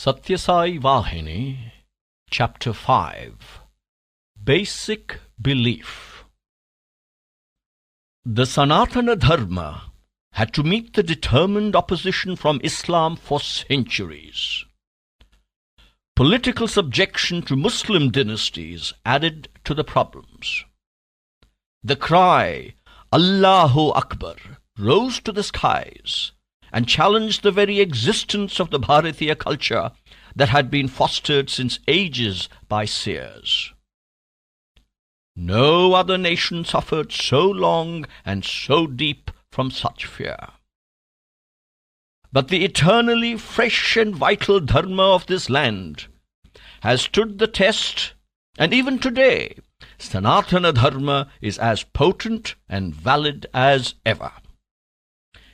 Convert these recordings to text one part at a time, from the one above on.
Satya Sai Vahini, Chapter 5 Basic Belief. The Sanatana Dharma had to meet the determined opposition from Islam for centuries. Political subjection to Muslim dynasties added to the problems. The cry, Allahu Akbar, rose to the skies and challenged the very existence of the Bharatiya culture that had been fostered since ages by seers. No other nation suffered so long and so deep from such fear. But the eternally fresh and vital Dharma of this land has stood the test, and even today, Sanatana Dharma is as potent and valid as ever.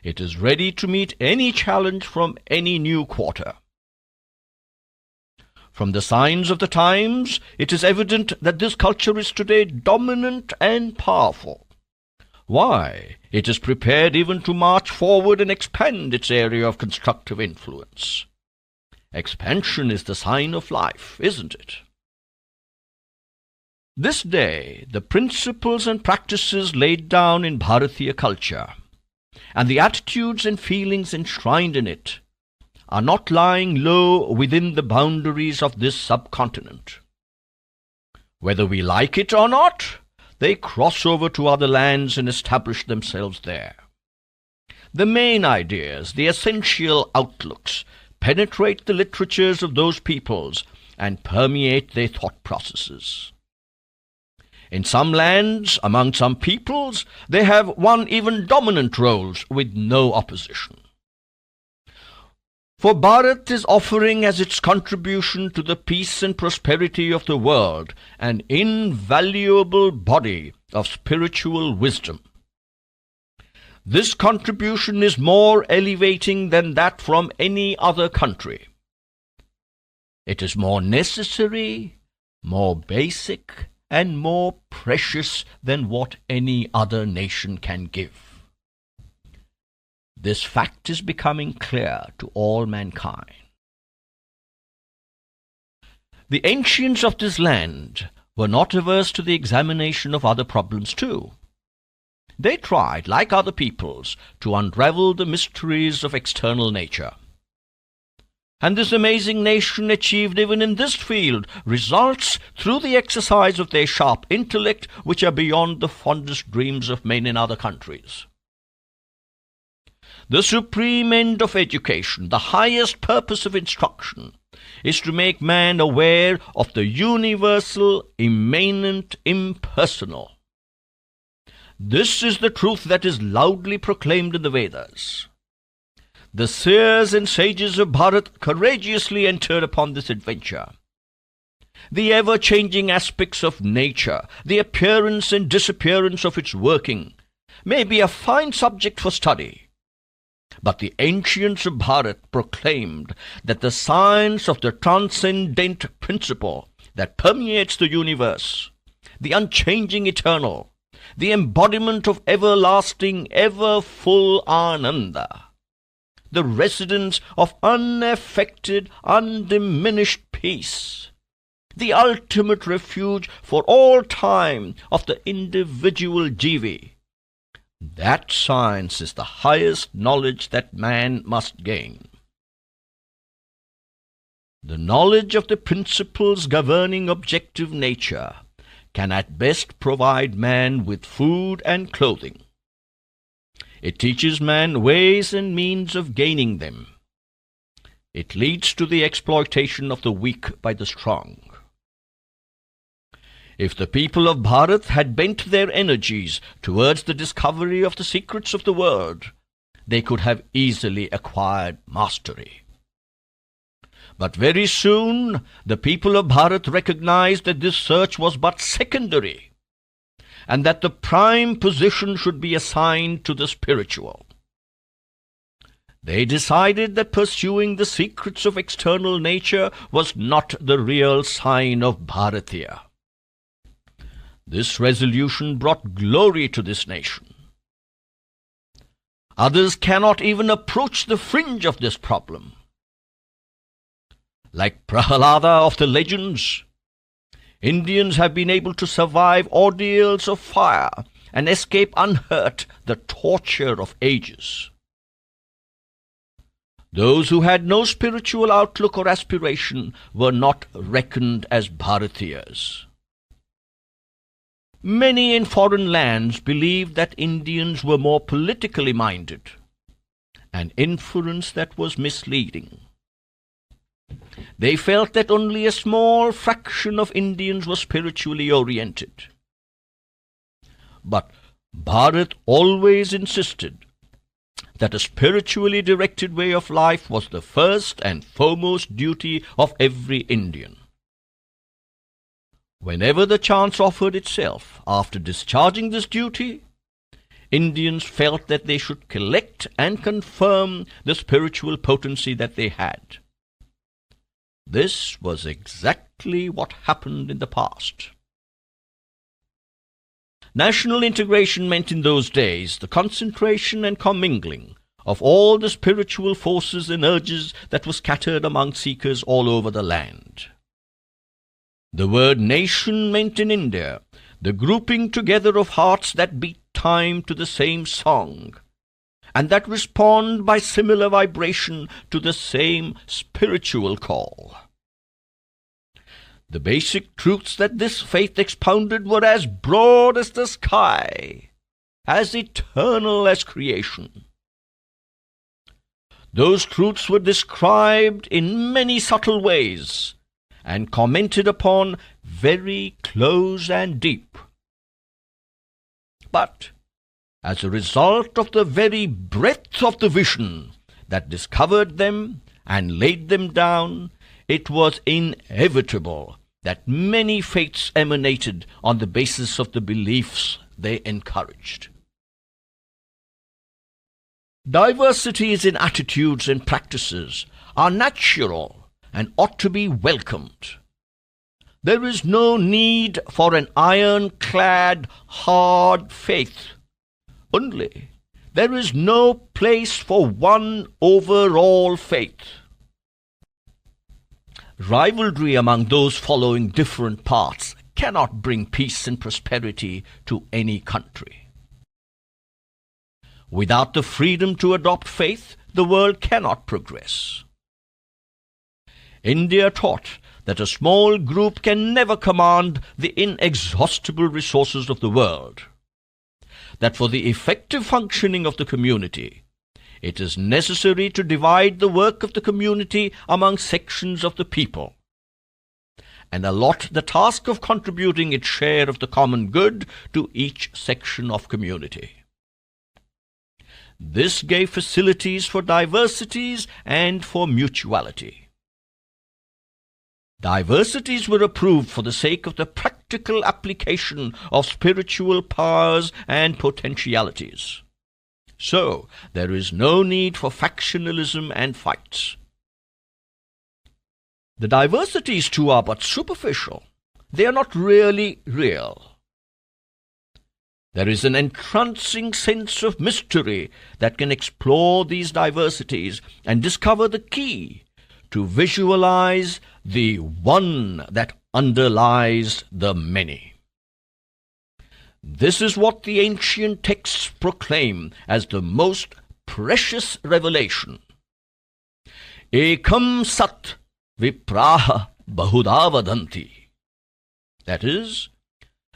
It is ready to meet any challenge from any new quarter. From the signs of the times, it is evident that this culture is today dominant and powerful. Why, it is prepared even to march forward and expand its area of constructive influence. Expansion is the sign of life, isn't it? This day, the principles and practices laid down in Bharatiya culture and the attitudes and feelings enshrined in it are not lying low within the boundaries of this subcontinent. Whether we like it or not, they cross over to other lands and establish themselves there. The main ideas, the essential outlooks, penetrate the literatures of those peoples and permeate their thought processes. In some lands, among some peoples, they have won even dominant roles with no opposition. For Bharat is offering as its contribution to the peace and prosperity of the world an invaluable body of spiritual wisdom. This contribution is more elevating than that from any other country. It is more necessary, more basic, and more precious than what any other nation can give. This fact is becoming clear to all mankind. The ancients of this land were not averse to the examination of other problems too. They tried, like other peoples, to unravel the mysteries of external nature. And this amazing nation achieved even in this field results through the exercise of their sharp intellect, which are beyond the fondest dreams of men in other countries. The supreme end of education, the highest purpose of instruction, is to make man aware of the universal, immanent, impersonal. This is the truth that is loudly proclaimed in the Vedas. The seers and sages of Bharat courageously entered upon this adventure. The ever-changing aspects of nature, the appearance and disappearance of its working, may be a fine subject for study. But the ancients of Bharat proclaimed that the science of the transcendent principle that permeates the universe, the unchanging eternal, the embodiment of everlasting, ever-full Ananda, the residence of unaffected, undiminished peace, the ultimate refuge for all time of the individual jivi. That science is the highest knowledge that man must gain. The knowledge of the principles governing objective nature can at best provide man with food and clothing. It teaches man ways and means of gaining them. It leads to the exploitation of the weak by the strong. If the people of Bharat had bent their energies towards the discovery of the secrets of the world, they could have easily acquired mastery. But very soon, the people of Bharat recognized that this search was but secondary, and that the prime position should be assigned to the spiritual. They decided that pursuing the secrets of external nature was not the real sign of Bharatiya. This resolution brought glory to this nation. Others cannot even approach the fringe of this problem. Like Prahalada of the legends, Indians have been able to survive ordeals of fire and escape unhurt the torture of ages. Those who had no spiritual outlook or aspiration were not reckoned as Bharatiyas. Many in foreign lands believed that Indians were more politically minded, an inference that was misleading. They felt that only a small fraction of Indians were spiritually oriented. But Bharat always insisted that a spiritually directed way of life was the first and foremost duty of every Indian. Whenever the chance offered itself, after discharging this duty, Indians felt that they should collect and confirm the spiritual potency that they had. This was exactly what happened in the past. National integration meant in those days the concentration and commingling of all the spiritual forces and urges that were scattered among seekers all over the land. The word nation meant in India the grouping together of hearts that beat time to the same song, and that respond by similar vibration to the same spiritual call. The basic truths that this faith expounded were as broad as the sky, as eternal as creation. Those truths were described in many subtle ways and commented upon very close and deep. But as a result of the very breadth of the vision that discovered them and laid them down, it was inevitable that many faiths emanated on the basis of the beliefs they encouraged. Diversities in attitudes and practices are natural and ought to be welcomed. There is no need for an ironclad, hard faith. Only there is no place for one overall faith. Rivalry among those following different paths cannot bring peace and prosperity to any country. Without the freedom to adopt faith, the world cannot progress. India taught that a small group can never command the inexhaustible resources of the world, that for the effective functioning of the community, it is necessary to divide the work of the community among sections of the people, and allot the task of contributing its share of the common good to each section of community. This gave facilities for diversities and for mutuality. Diversities were approved for the sake of the practical application of spiritual powers and potentialities. So, there is no need for factionalism and fights. The diversities too are but superficial. They are not really real. There is an entrancing sense of mystery that can explore these diversities and discover the key to visualize the one that underlies the many. This is what the ancient texts proclaim as the most precious revelation. Ekam sat vipraha bahuda vadanti. That is,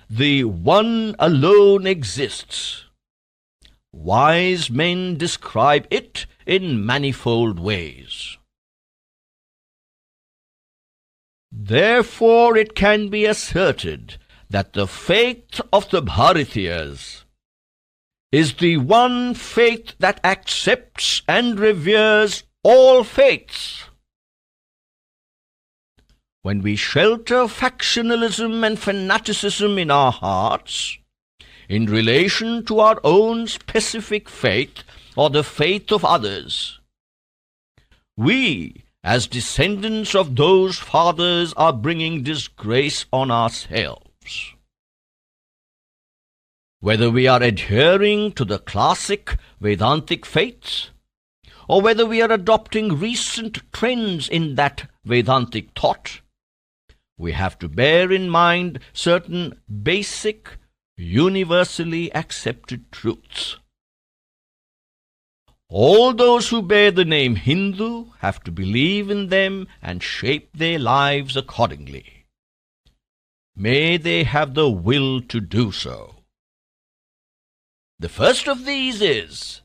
the one alone exists. Wise men describe it in manifold ways. Therefore it can be asserted that the faith of the Bharatiyas is the one faith that accepts and reveres all faiths. When we shelter factionalism and fanaticism in our hearts, in relation to our own specific faith or the faith of others, we, as descendants of those fathers, are bringing disgrace on ourselves. Whether we are adhering to the classic Vedantic faiths, or whether we are adopting recent trends in that Vedantic thought, we have to bear in mind certain basic, universally accepted truths. All those who bear the name Hindu have to believe in them and shape their lives accordingly. May they have the will to do so. The first of these is,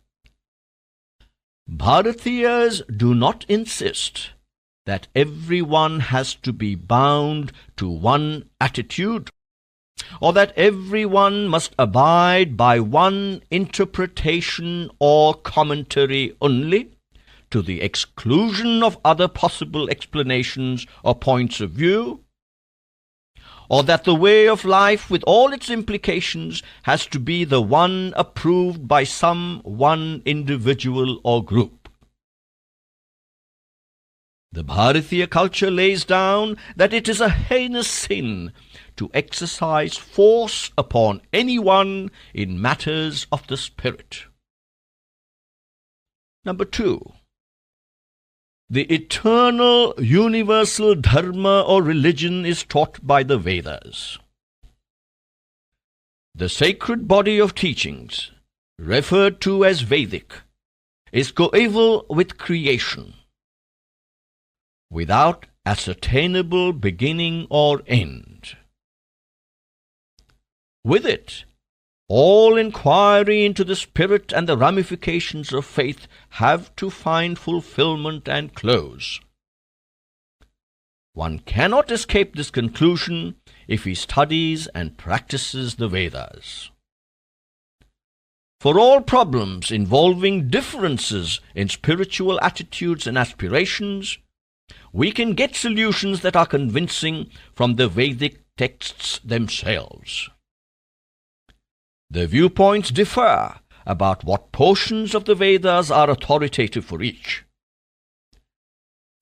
Bharatiyas do not insist that everyone has to be bound to one attitude, or that everyone must abide by one interpretation or commentary only, to the exclusion of other possible explanations or points of view, or that the way of life with all its implications has to be the one approved by some one individual or group. The Bharatiya culture lays down that it is a heinous sin to exercise force upon anyone in matters of the spirit. Number 2. The eternal, universal Dharma or religion is taught by the Vedas. The sacred body of teachings, referred to as Vedic, is coeval with creation, without ascertainable beginning or end. With it, all inquiry into the spirit and the ramifications of faith have to find fulfillment and close. One cannot escape this conclusion if he studies and practices the Vedas. For all problems involving differences in spiritual attitudes and aspirations, we can get solutions that are convincing from the Vedic texts themselves. The viewpoints differ about what portions of the Vedas are authoritative for each.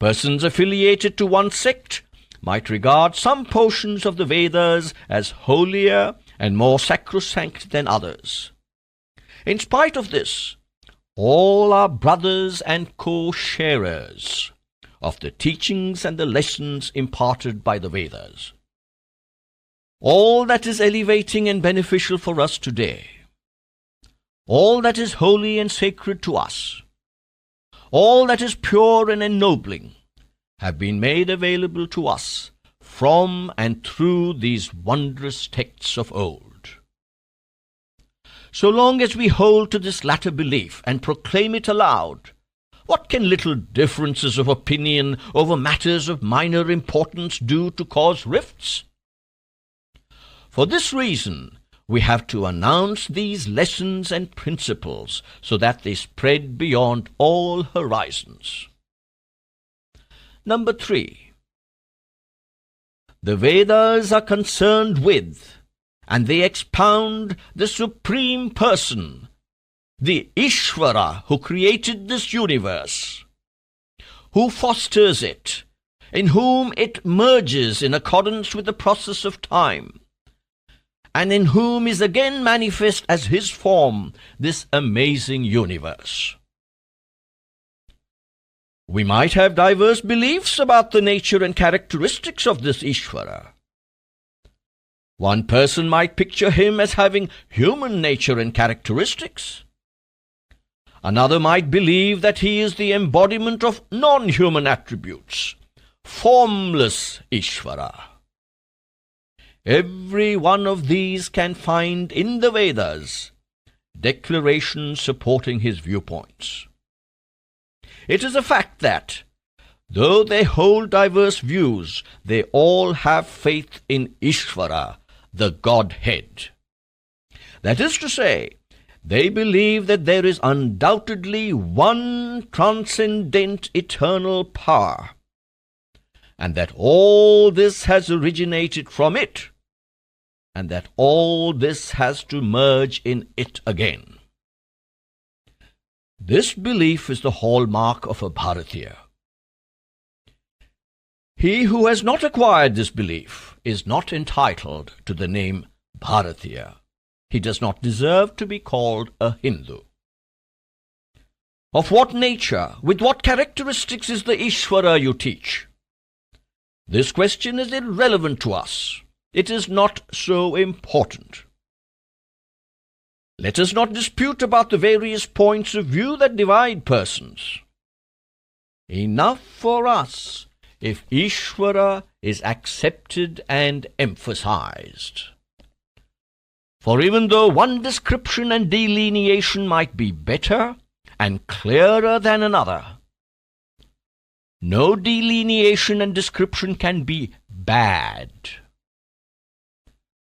Persons affiliated to one sect might regard some portions of the Vedas as holier and more sacrosanct than others. In spite of this, all are brothers and co-sharers of the teachings and the lessons imparted by the Vedas. All that is elevating and beneficial for us today, all that is holy and sacred to us, all that is pure and ennobling, have been made available to us from and through these wondrous texts of old. So long as we hold to this latter belief and proclaim it aloud, what can little differences of opinion over matters of minor importance do to cause rifts? For this reason, we have to announce these lessons and principles so that they spread beyond all horizons. Number 3. The Vedas are concerned with, and they expound the Supreme Person, the Ishvara who created this universe, who fosters it, in whom it merges in accordance with the process of time, and in whom is again manifest as his form this amazing universe. We might have diverse beliefs about the nature and characteristics of this Ishvara. One person might picture him as having human nature and characteristics. Another might believe that he is the embodiment of non-human attributes, formless Ishvara. Every one of these can find in the Vedas declarations supporting his viewpoints. It is a fact that, though they hold diverse views, they all have faith in Ishvara, the Godhead. That is to say, they believe that there is undoubtedly one transcendent eternal power, and that all this has originated from it, and that all this has to merge in it again. This belief is the hallmark of a Bharatiya. He who has not acquired this belief is not entitled to the name Bharatiya. He does not deserve to be called a Hindu. Of what nature, with what characteristics is the Ishvara you teach? This question is irrelevant to us. It is not so important. Let us not dispute about the various points of view that divide persons. Enough for us if Ishvara is accepted and emphasized. For even though one description and delineation might be better and clearer than another, no delineation and description can be bad.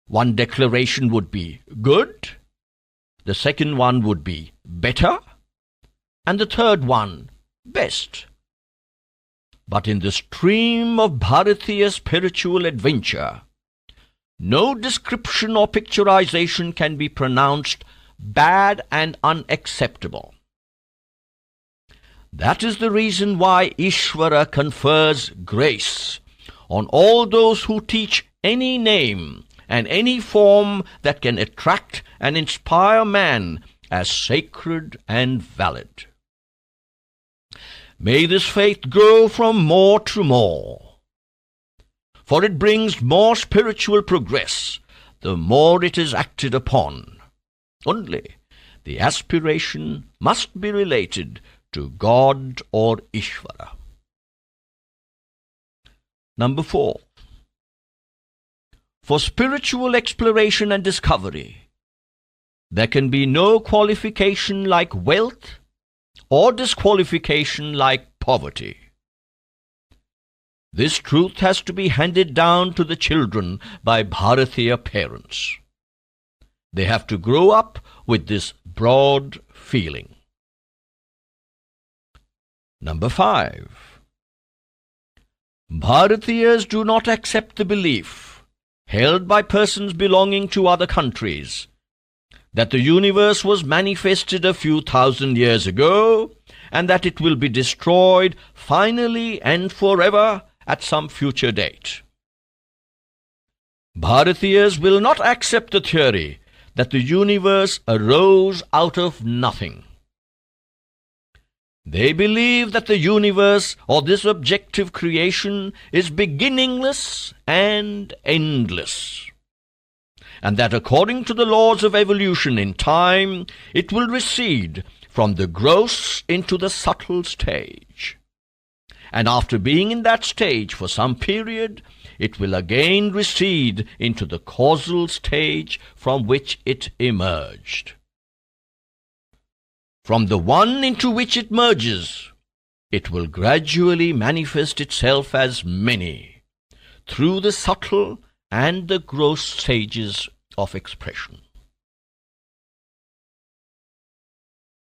One declaration would be good, the second one would be better, and the third one best. But in the stream of Bharatiya spiritual adventure, no description or picturization can be pronounced bad and unacceptable. That is the reason why Ishvara confers grace on all those who teach any name and any form that can attract and inspire man as sacred and valid. May this faith grow from more to more, for it brings more spiritual progress the more it is acted upon. Only the aspiration must be related to God or Ishvara. Number 4. For spiritual exploration and discovery, there can be no qualification like wealth or disqualification like poverty. This truth has to be handed down to the children by Bharatiya parents. They have to grow up with this broad feeling. Number 5. Bharatiyas do not accept the belief held by persons belonging to other countries that the universe was manifested a few thousand years ago and that it will be destroyed finally and forever at some future date. Bharatiyas will not accept the theory that the universe arose out of nothing. They believe that the universe, or this objective creation, is beginningless and endless, and that according to the laws of evolution in time, it will recede from the gross into the subtle stage. And after being in that stage for some period, it will again recede into the causal stage from which it emerged. From the one into which it merges, it will gradually manifest itself as many, through the subtle and the gross stages of expression.